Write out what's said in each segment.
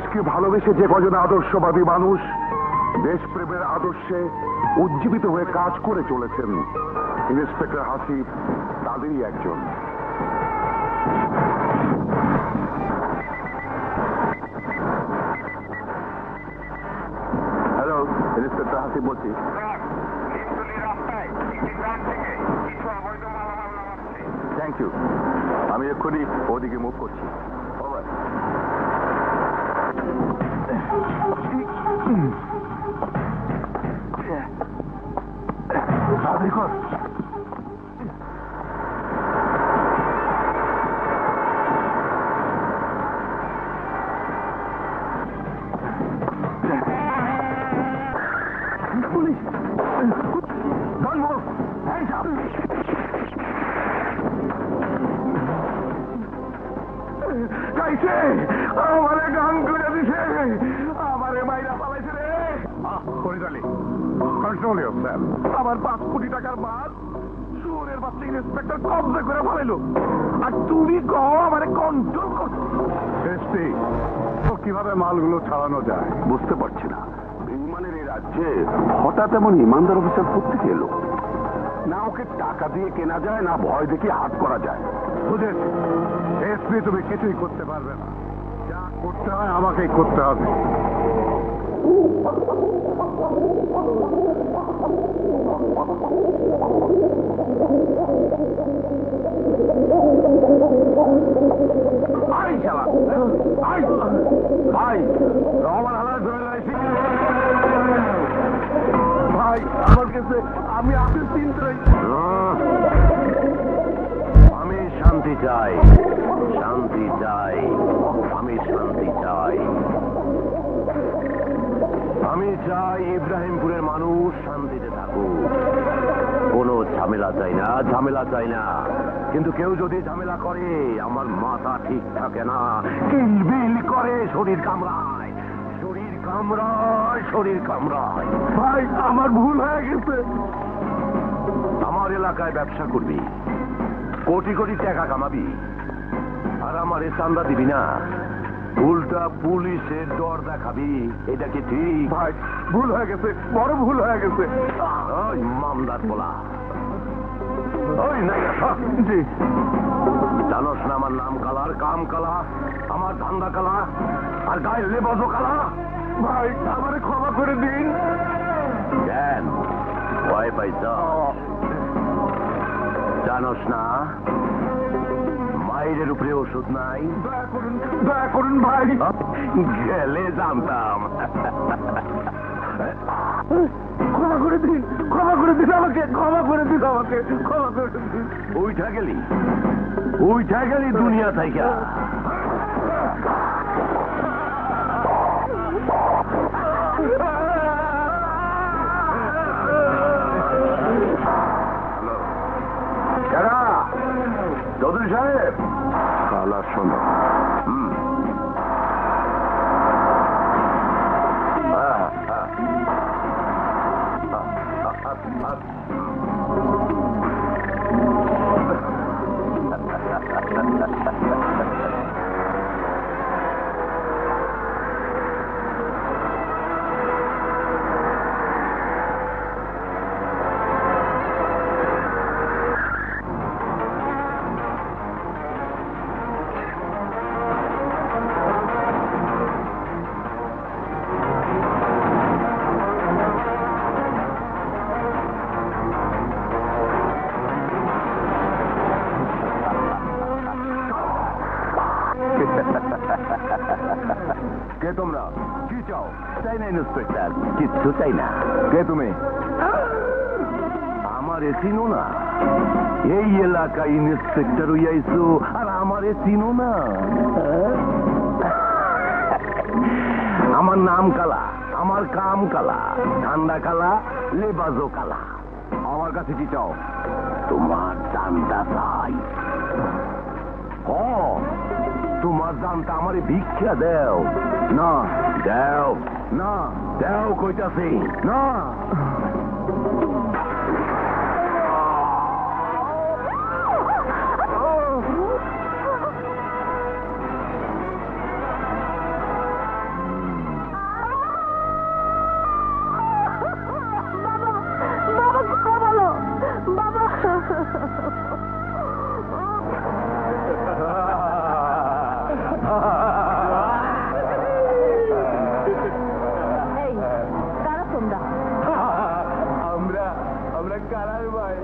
দেশকে ভালোবেসে যে কজন আদর্শবাদী মানুষ দেশপ্রেমের আদর্শে উজ্জীবিত হয়ে কাজ করে চলেছেন, ইন্সপেক্টর হাসিব তাদেরই একজন। হ্যালো, ইন্সপেক্টর হাসিব বলছি। থ্যাংক ইউ, আমি এক্ষুনি ওদিকে মুভ করছি। দেখুন, police, don't move, hands up. কাইছে আমারে গান করে দিছে, আমারে মাইরা পালাইছে রে। পরিচালি, কন্ট্রোল ইয়োরসেলফ। আমার 5 কোটি টাকার মাল সুরের বাচ্চা ইন্সপেক্টর কবজা করে ফেলাইলো, আর তুমি কও আমারে কন্ট্রোল করছো। এসপি, কিভাবে মালগুলো ছাড়ানো যায় বুঝতে পারছি না। বেঈমানের এই রাজ্যে হঠাৎ এমন ইমানদার অফিসার কোত্থেকে এলো? না ওকে টাকা দিয়ে কেনা যায়, না ভয় দেখিয়ে হাত করা যায়। বুঝেছি এসপি, তুমি কিছুই করতে পারবে না। যা করতে হয় আমাকেই করতে হবে। ভাই রহমান হালার ধরে রয়েছি ভাই, আমার কাছে আমি আপনি চিনতে আমি শান্তি চাই, শান্তি চাই, আমি শান্তি চাই। আমি চাই ইব্রাহিমপুরের মানুষ শান্তিতে থাকুক, কোনো ঝামেলা চাই না, ঝামেলা চাই না। কিন্তু কেউ যদি ঝামেলা করে আমার মাথা ঠিক থাকে না, কিলবিল করে, শরীর কামড়ায়, শরীর কামড়ায়, শরীর কামড়ায়। ভাই আমার ভুল হয়ে গেছে। আমার এলাকায় ব্যবসা করবি, কোটি কোটি টাকা কামাবি, আর আমার এ চান্দা দিবি না, উল্টা পুলিশের ডর দেখাবি। এটা কি ঠিক? ভাই ভুল হয়ে গেছে, বড় ভুল হয়ে গেছে। ওই মামদার বলা, ওই জি জানোস না আমার নাম কালার, কাম কালা, আমার ধান্দা কালা, আর গায়ে লেবাজও কালা। ভাই আমারে ক্ষমা করে দিন। কেন ভয় পাইছ? জানোস না মায়ের উপরে ওষুধ নাই? দয়া করুন, দয়া করুন ভাই। গেলে জানতাম। ক্ষমা করে দিন, ক্ষমা করে দিন আমাকে, ক্ষমা করে দিন আমাকে, ক্ষমা করে দিন। উইঠা গেলি, উইঠা গেলি দুনিয়া থেকে। চৌধুরী সাহেব, কালা শোনো, কে তোমরা? কি চাও? চাই না ইন্সপেক্টর, কিচ্ছু চাই না। কে তুমি? আমারে চিনো না? এই এলাকায় ইন্সপেক্টর হইয়াইছো আর আমারে চিনো না? আমার নাম কালা, আমার কাম কালা, ঠান্ডা কালা, লেবাজও কালা। আমার কাছে কি চাও? তোমার জানটা চাই। তোমার জানটা আমারে ভিক্ষা দেও না, দেও না, দেও কইতাছি না। এই কারা তোমরা? আমরা কারার ভাই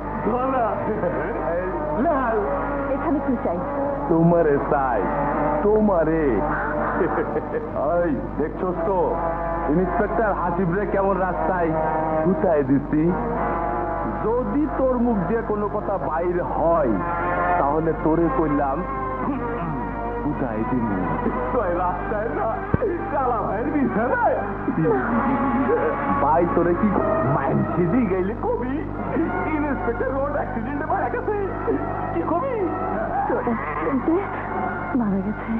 লাল এখানে কি চাই? তোমারে চাই তোমারে। ওই দেখছোস তো ইন্সপেক্টর হাসিবরে কেমন রাস্তায় গুতায় দিছি। যদি তোর মুখ দিয়ে কোনো কথা বাইরে হয় তাহলে তোরে কইলাম গুতায় দিবি। রাস্তায় না কালা ভাইয়ের বিছানায় ভাই তোরে কি মাইন সিজি গেলে কবি ইন্সপেক্টর রোড অ্যাক্সিডেন্টে মারা গেছে কি কবি? মারা গেছে।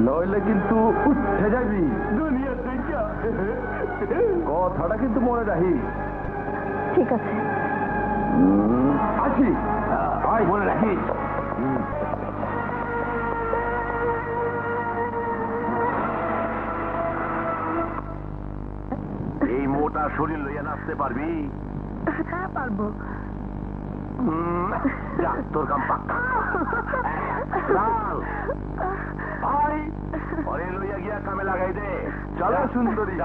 নইলে কিন্তু উঠে যাবি দুনিয়া থেকে। কথাটা কিন্তু মনে রাখি। ঠিক আছে আছি মনে রাখিস। এই মোটা শরীর লইয়া নাচতে পারবি? হ্যাঁ পারবো। যা তোর কাম পাক্কা। লাল ভাই পরে লইয়া গিয়া কামে লাগাই দে। চলো সুন্দরী।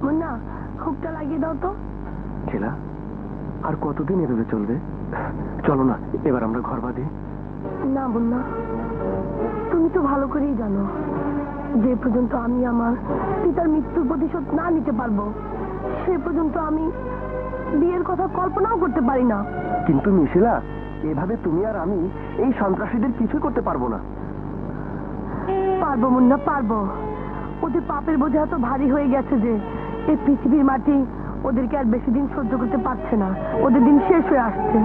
মুন্না হুকটা লাগিয়ে দাও তো। ছেলা আর কতদিন এভাবে চলবে? চলো না এবার আমরা ঘর বাঁধি। না মুন্না, তুমি তো ভালো করেই জানো যে পর্যন্ত আমি আমার পিতার মৃত্যুর প্রতিশোধ না নিতে পারবো সে পর্যন্ত আমি বিয়ের কথা কল্পনাও করতে পারি না। কিন্তু মিশিলা, এভাবে তুমি আর আমি এই সন্ত্রাসীদের কিছুই করতে পারবো না। পারবো মুন্না, পারবো। ওদের পাপের বোঝা এত ভারী হয়ে গেছে যে এই পৃথিবীর মাটি ওদেরকে আর বেশি দিন সহ্য করতে পারছে না। ওদের দিন শেষ হয়ে আসছে।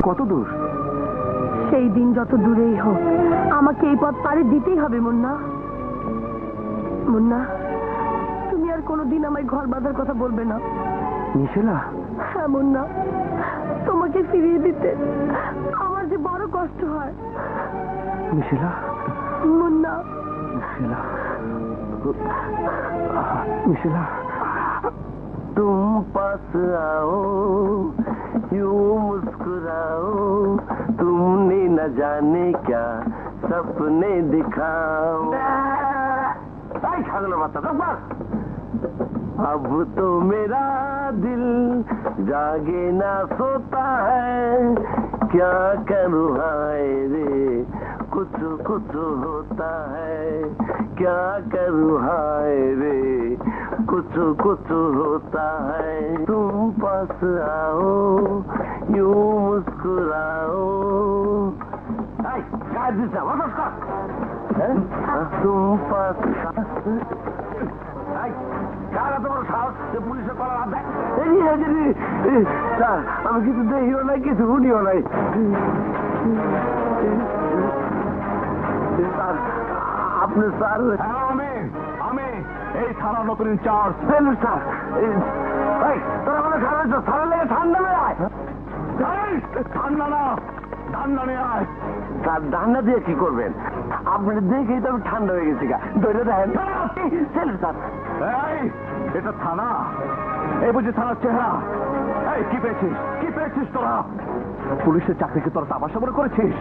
কত দূর? সেই দিন যত দূরেই হোক আমাকে এই পথ পাড়ি দিতেই হবে মুন্না। মুন্না, তুমি আর কোনোদিন আমায় ঘর বাঁধার কথা বলবে না। মিশিলা, হ্যাঁ মুন্না, তোমাকে ফিরিয়ে দিতে আমার যে বড় কষ্ট হয়। মিশিলা, মুন্না, मिशिला, मिशिला, तुम पास आओ यूं मुस्कुराओ, तुमने न जाने क्या सपने दिखाओ। अब तो मेरा दिल जागे ना सोता है, क्या करूँ हाय रे कुछ कुछ होता है, क्या करूँ हाय रे कुछ कुछ होता है। तुम पास आओ यूं मुस्कुराओ। तुम पास স্যার, আমি কিছু দেখিও নাই, কিছু শুনিও নাই। স্যার, আপনি স্যার? আমি এই থানার নতুন ইনচার্জ। স্যার, তোরা মানে সারা লেগে ঠান্ডা নিয়ে আয়। ঠান্ডা না, ঠান্ডা নিয়ে আয়। স্যার, ঠান্ডা দিয়ে কি করবেন? আপনি দেখেই তো আমি ঠান্ডা হয়ে গেছি। ধরে দেখেন স্যার। এই, এটা থানা? এই বুঝি থানার চেহারা? এই, কি পেয়েছিস? কি পেয়েছিস তোরা? পুলিশের চাকরিকে তোরা তামাশা মনে করেছিস?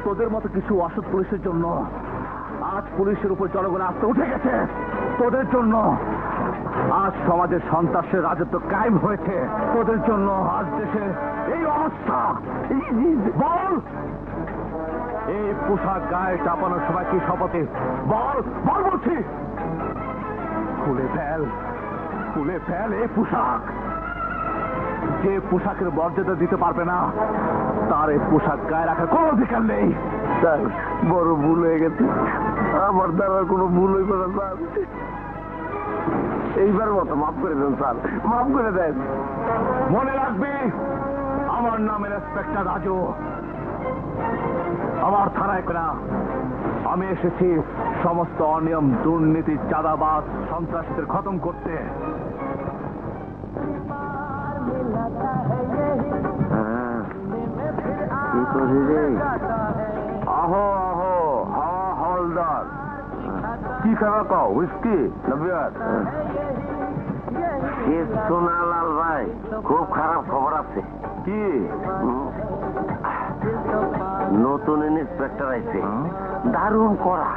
তোদের মতো কিছু অসৎ পুলিশের জন্য আজ পুলিশের উপর জনগণ আস্থা উঠে গেছে। তোদের জন্য আজ সমাজের সন্ত্রাসের রাজত্ব কায়েম হয়েছে। তোদের জন্য আজ দেশে এই অবস্থা। বল, এই পোশাক গায়ে চাপানোর সময় কি শপথে? বল বল বলছি। খুলে ফেল এই পোশাক। যে পোশাকের মর্যাদা দিতে পারবে না তার এই পোশাক গায়ে রাখার কোনো অধিকার নেই। স্যার, বড় ভুল হয়ে গেছে। আমার দ্বারা কোনো ভুল হইবে না স্যার। এইবার মতো মাফ করে দেন স্যার, মাফ করে দেন। মনে রাখবি, আমার নাম ইন্সপেক্টর রাজু। আমার থানায় না, আমি এসেছি সমস্ত অনিয়ম, দুর্নীতি, চাঁদাবাজ, সন্ত্রাসীদের খতম করতে। কি করি রে? আহো আহো, হাওয়া হলদার। কি খাবার কও? হুইস্কি না বিয়ার? শোনা লাল ভাই, খুব খারাপ খবর আছে। কি? নতুন ইন্সপেক্টর আইছে, দারুণ করা।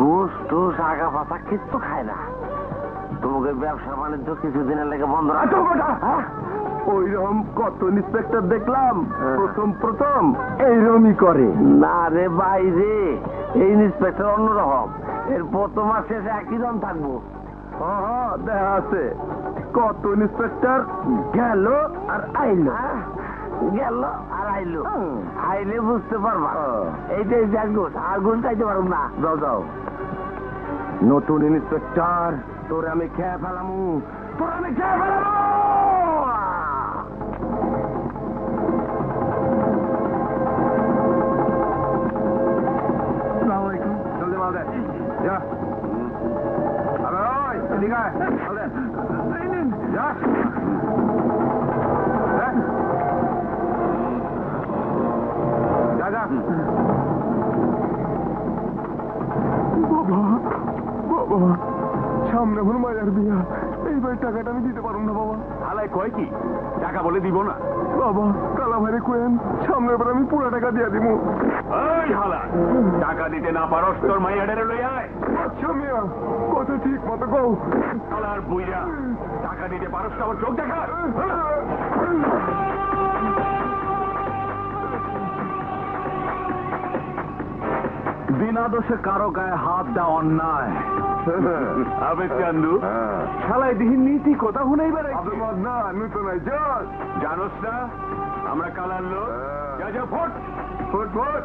গোস টোস আগা পাতা কিচ্ছু খায় না। তোমাকে ব্যবসা বাণিজ্য কিছুদিনের লেগে বন্ধ রাখো। ওইরকম কত ইন্সপেক্টর দেখলাম, প্রথম এইরকমই করে। না রে বাইরে, এই ইন্সপেক্টর অন্যরকম। এর প্রথম মাস শেষে একই জন থাকবো। দেখা আছে কত ইন্সপেক্টর গেল আর আইলো, গেল আর আইলো। আইলে বুঝতে পারবা। এইটাই জাগোস, আর গুণ খাইতে পারব না। যাও যাও, নতুন ইন্সপেক্টর তোর আমি খেয়ে ফেলামু, তোর আমি খেয়ে ফেলামু। জলদি মাল দে। যা। আরে ওই, এদিকে আয়। মাল দে। যা। বাবা, সামনে এখন মায়ের বিয়া, এইবার টাকাটা আমি দিতে পারবো না বাবা। হালাই কয় কি টাকা বলে দিব না? বাবা, কালা ভাইরে কোয়েন সামনের বার আমি পুরো টাকা দিয়ে দিব। এই হালা, টাকা দিতে না পারস তোর মাইয়াডারে লই আয়। আচ্ছা মিয়া, কথা ঠিক মতো কও। কালার বুইরা, টাকা দিতে পারস না, আমার চোখ দেখা। বিনা দোষে কারো গায়ে হাত দেওয়া অন্যায়। আবে চান্দু, শালাই দিহি নীতি কথা শুনেই বেড়াই। না নতুন জজ জানোস না আমরা কালার লোক? যা যা ফোট ফুট ফুট।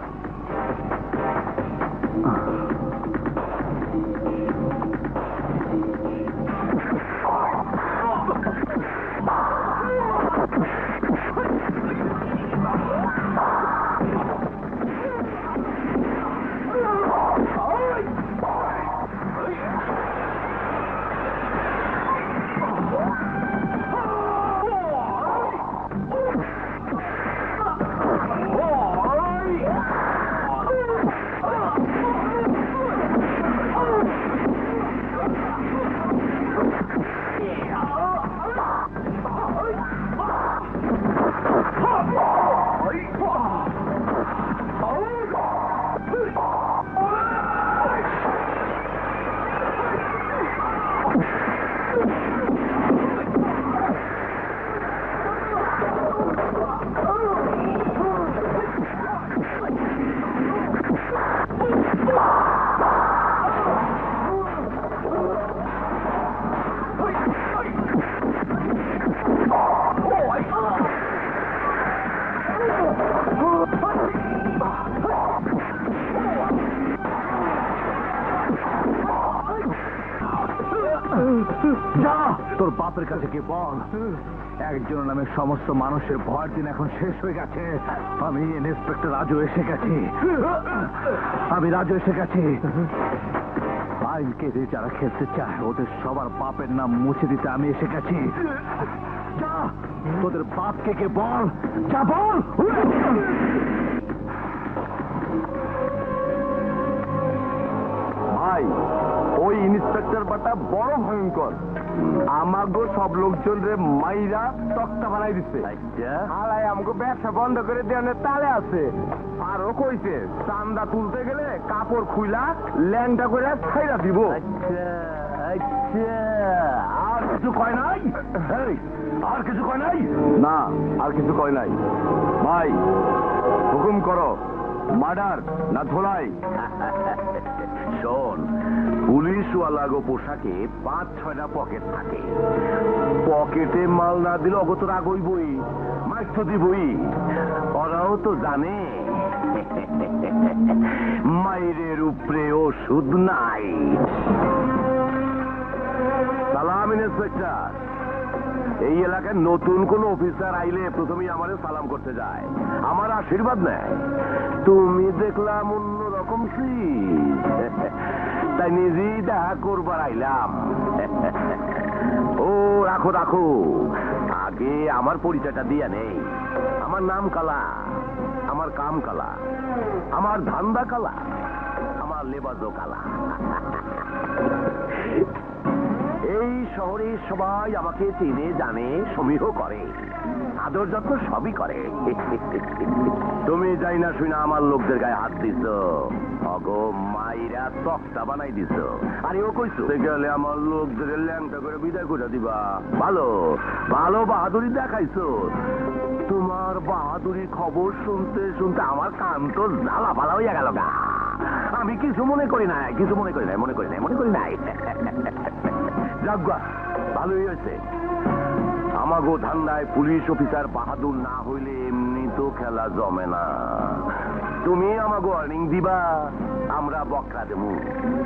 যা তোর বাপের কাছে গিয়ে বল, একজনের নামে সমস্ত মানুষের ভয়ের দিন এখন শেষ হয়ে গেছে। আমি ইন্সপেক্টর রাজু এসে গেছি। আমি রাজু এসে গেছি। আইনকে দিয়ে যারা খেলতে চায় ওদের সবার বাপের নাম মুছে দিতে আমি এসে গেছি। যা তোদের বাপকে কে বল, যা বল। ভাই, ওই ইন্সপেক্টর বাটা বড় ভয়ঙ্কর। আমাগো সব লোকজন রে মাইরা তক্তা বানাই দিচ্ছে। হালাই আমাকে ব্যবসা বন্ধ করে দেওয়ার তালে আছে। আরো কইছে চান্দা তুলতে গেলে কাপড় খুইলা ল্যাংটা করে ছাইরা দিব। আর কিছু কয় নাই? আর কিছু কয় নাই? না, আর কিছু কয় নাই। ভাই, হুকুম করো, মার্ডার না ধোলাই? শোন, পুলিশওয়ালা গো পোশাকে 5-6টা পকেট থাকে। পকেটে মাল না দিলে অগত রাগ হইবই, মাইক তো দিবই। ওরাও তো জানে মাইরের উপরে ওষুধ নাই। সালাম ইন্সপেক্টর। এই এলাকায় নতুন কোন অফিসার আইলে প্রথমেই আমারে সালাম করতে যায়, আমার আশীর্বাদ নেয়। তুমি দেখলাম অন্যরকম তাই নিজেই দেখা করবার আইলাম। ও রাখো রাখো, আগে আমার পরিচয়টা দিয়া নেই। আমার নাম কালা, আমার কাম কালা, আমার ধান্দা কালা, আমার লেবাজও কালা। এই শহরে সবাই আমাকে চেনে জানে, সমীহ করে, আদর যত্ন সবই করে। তুমি যাই না শুনা আমার লোকদের গায়ে হাত দিছ, অগো মাইরা তক্তা বানাই দিছ। আরে ও কইছো গেলে আমার লোকদের ল্যাংটা করে বিদায় করে দিবা। ভালো ভালো বাহাদুরি দেখাইছো। তোমার বাহাদুরি খবর শুনতে শুনতে আমার কান তো জ্বালা ভালা হইয়া গেল গা। আমি কিছু মনে করি নাই, কিছু মনে করি নাই, মনে করি নাই, মনে করি নাই। যাজ্ঞা, ভালোই হয়েছে। আমাগো ধান্দায় পুলিশ অফিসার বাহাদুর না হইলে এমনি তো খেলা জমে না। তুমি আমাগো ওয়ার্নিং দিবা, আমরা বকরা দেবো।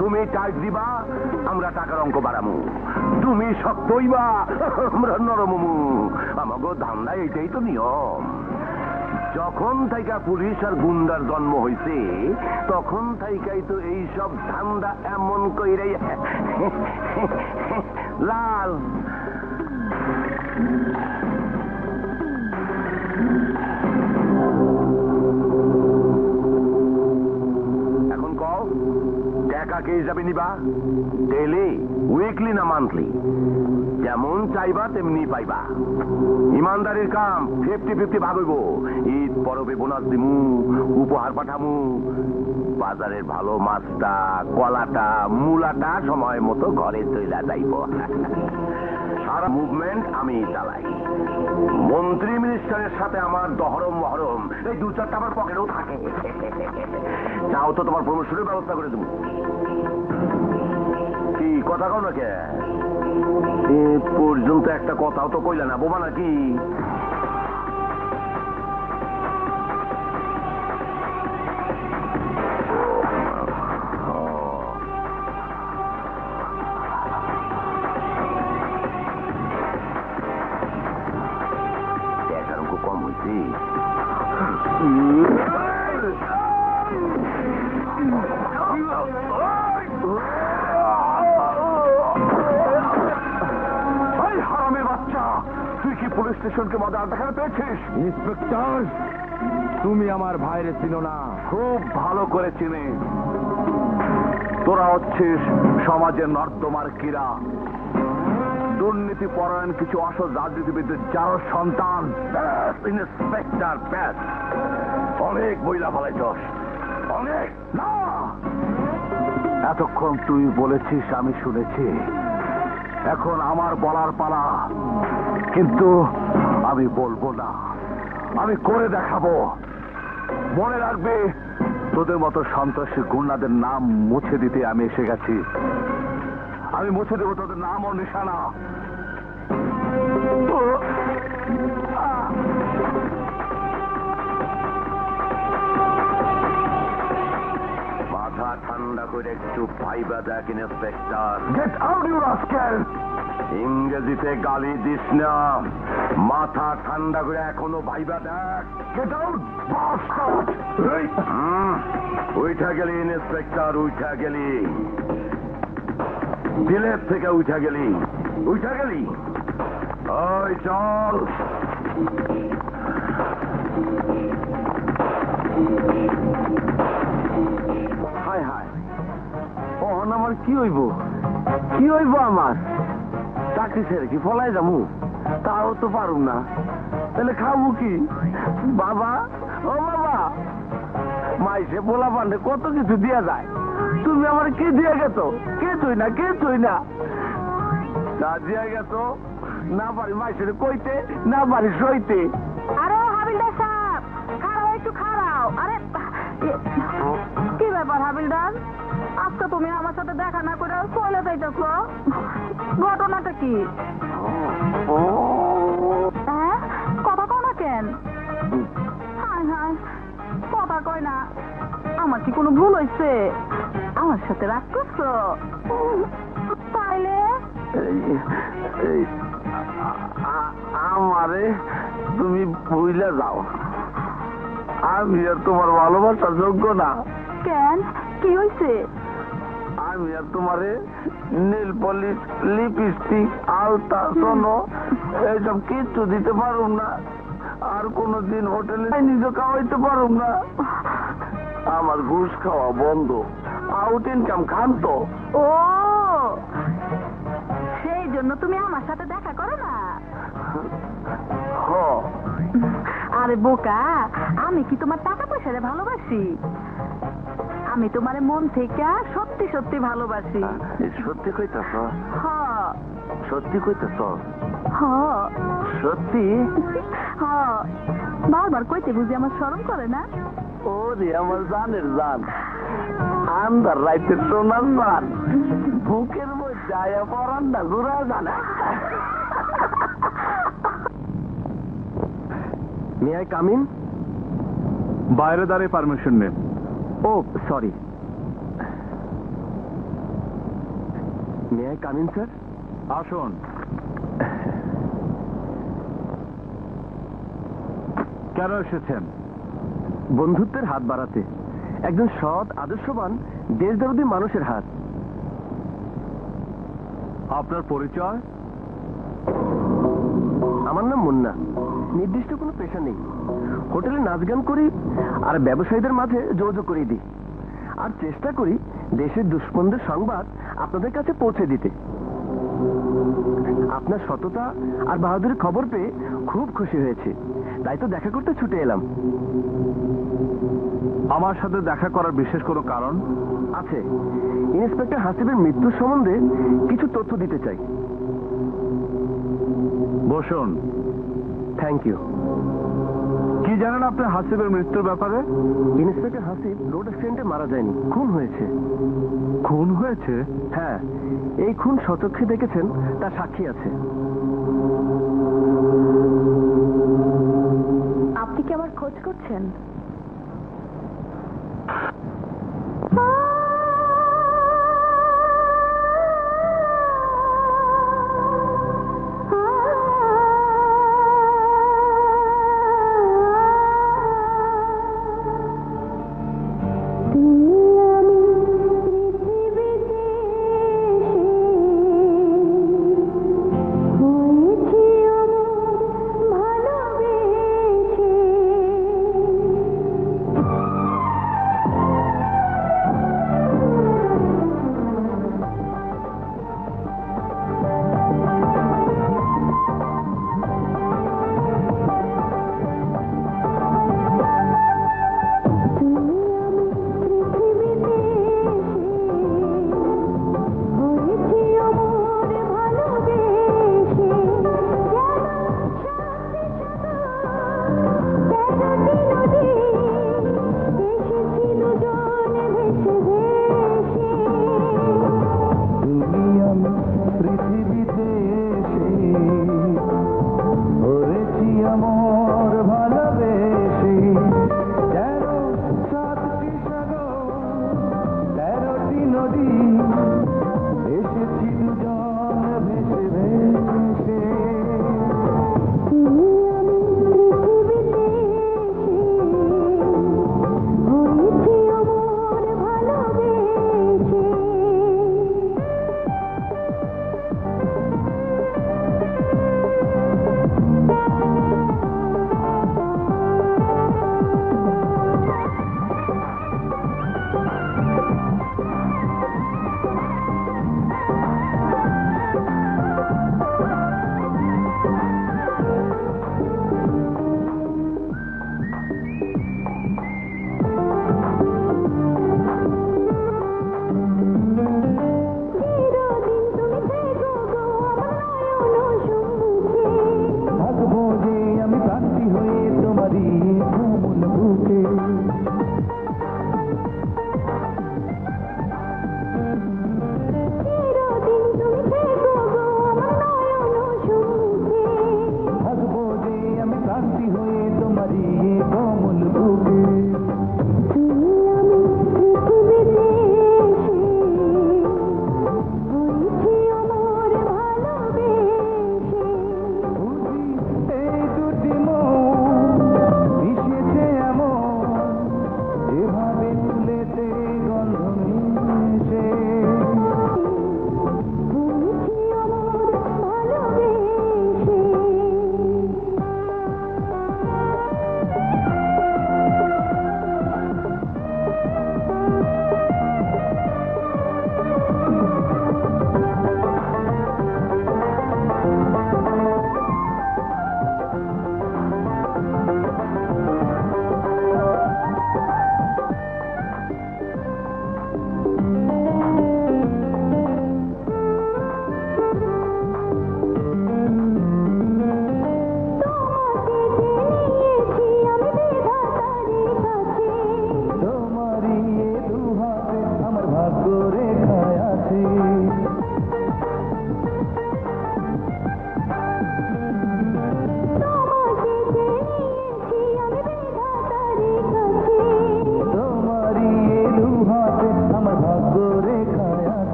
তুমি টাইট দিবা, আমরা টাকার অঙ্ক বাড়ামু। তুমি শক্ত হইবা, আমরা নরমমু। আমাগো ধান্দায় এটাই তো নিয়ম। যখন থেকে পুলিশ আর গুন্ডার জন্ম হয়েছে তখন থেকেই তো এই সব ধান্দা এমন কইরে লাল। এখন কও, টাকা কে হিসাবে নিবা? ডেইলি, উইকলি না মান্থলি? যেমন চাইবা তেমনি পাইবা। ইমানদারির কাম 50-50 ভাগ হইব। ঈদ পরবে বোনাস দিমু, উপহার পাঠামু, বাজারের ভালো মাছটা, কলাটা, মূলাটা সময় মতো ঘরে চইলা যাইব। সারা মুভমেন্ট আমি চালাই। মন্ত্রী মিনিস্টারের সাথে আমার দহরম মহরম এই 2-4টা আমার পকেটেও থাকে। চাও তো তোমার প্রমোশনের ব্যবস্থা করে দেবো। কি কথা কও না কে? এ পর্যন্ত একটা কথাও তো কইলা না, বোবা নাকি? কম হয়েছে। হারামের বাচ্চা, তুই কি পুলিশ স্টেশনকে মজা দেখাতে পেয়েছিস? ইন্সপেক্টর, তুমি আমার ভাইরে চিনো না? খুব ভালো করে চিনি। তোরা হচ্ছিস সমাজের নর্দমার কীরা, দুর্নীতি পরায়ণ কিছু আসল রাজনীতিবিদদের যার সন্তান। ইন্সপেক্টর ব্যাস, অনেক বইলা ফেলাইছস, অনেক। না, এতক্ষণ তুই বলেছিস, আমি শুনেছি। এখন আমার বলার পালা, কিন্তু আমি বলবো না, আমি করে দেখাবো। মনে রাখবে, তোদের মতো সন্ত্রাসী গুন্ডাদের নাম মুছে দিতে আমি এসে গেছি। আমি মুছে দেবো তোদের নাম ও নিশানা। মাথা ঠান্ডা করে একটু ভাইবা দেখ inspector. Get out you rascal! ইংরেজিতে গালি দিস না, মাথা ঠান্ডা করে এখনো ভাইবা দেখ। Get out bastard! উঠা গেলি ইন্সপেক্টর, উঠা গেলি, দিলের থেকে উঠা গেলি, উঠা গেলি। ওই চল। হায় হায়, ওহন আমার কি হইব? কি হইব আমার? চাকরি ছেড়ে কি ফলাই যাবো? তাও তো পারুম না। তাহলে খাবো কি? বাবা, ও বাবা, মাইসে পোলা পান্ডে কত কিছু দিয়া যায়, তুমি আমার কি দিয়ে গেছো? কিছুই না, কিছুই না। যা দিয়া গেছো, না পারি মাইসের কইতে, না পারি সইতে। আরে হাবিলদার সাহেব, খাড়াও, একটু খাড়াও। আরে কি ব্যাপার হাবিলদার, আজকে তুমি আমার সাথে দেখা না করে চলে যাইতেছ? ঘটনাটা কি? হ্যাঁ, কথা কও না কেন? হায় হায়, কথা কয় না। আমার কি কোনো ভুল হয়েছে? আমার সাথে রাগ করছো? তাইলে আমারে তুমি ভুইলা যাও, আমি আর তোমার ভালোবাসার যোগ্য না। কেন, কি হয়েছে? আমি আর তোমারে নীল পলিশ, লিপস্টিক, আলতা, সোনো এইসব কিচ্ছু দিতে পারুম না। আর কোনদিন হোটেলে নিজে খাওয়াইতে পারুম না। আমার ঘুষ খাওয়া বন্ধ, আউট ইনকাম খান তো। ও, সেই জন্য তুমি আমার সাথে দেখা করো না? হ, আরে বোকা, আমি কি তোমার টাকা পয়সারে ভালোবাসি? আমি তোমারে মন থেকে সত্যি সত্যি ভালোবাসি। সত্যি কইতাছ? হ সত্যি কইতাছ? হ সত্যি? হ, বারবার কইতে বুঝি আমার শরম করে না? ওরে আমার জানের জান, আন্দার রাইতের সোনার জান, বুকের মধ্যে আয়া পরান না জোড়া জানা। May I come in? বাইরে দাঁড়িয়ে পারমিশন নে। Oh sorry, may I come in sir? আসুন। কেন এসেছেন? বন্ধুত্বের হাত বাড়াতে, একজন সৎ আদর্শবান দেশদরদী মানুষের হাত। আপনার পরিচয়? আমার নাম মুন্না, নির্দিষ্ট কোনো পেশা নেই। হোটেলে নাচ গান করি আর ব্যবসায়ীদের মাঝে যোগাযোগ করিয়ে দিই। আর চেষ্টা করি দেশের দুশ্মনদের সংবাদ আপনাদের কাছে পৌঁছে দিতে। আপনার সততা আর বাহাদুরের খবর পেয়ে খুব খুশি হয়েছে, তাই তো দেখা করতে ছুটে এলাম। আমার সাথে দেখা করার বিশেষ কোনো কারণ আছে, ইন্সপেক্টর হাসিবের মৃত্যুর সম্বন্ধে কিছু তথ্য দিতে চাই। বসুন। Thank you. কি জানেন আপনি হাসিবের মৃত্যুর ব্যাপারে? ইন্সপেক্টর হাসিব রোড অ্যাক্সিডেন্টে মারা যায়নি, খুন হয়েছে। খুন হয়েছে? হ্যাঁ, এই খুন স্বচক্ষে দেখেছেন, তার সাক্ষী আছে। আপনি কি আমার খোঁজ করছেন?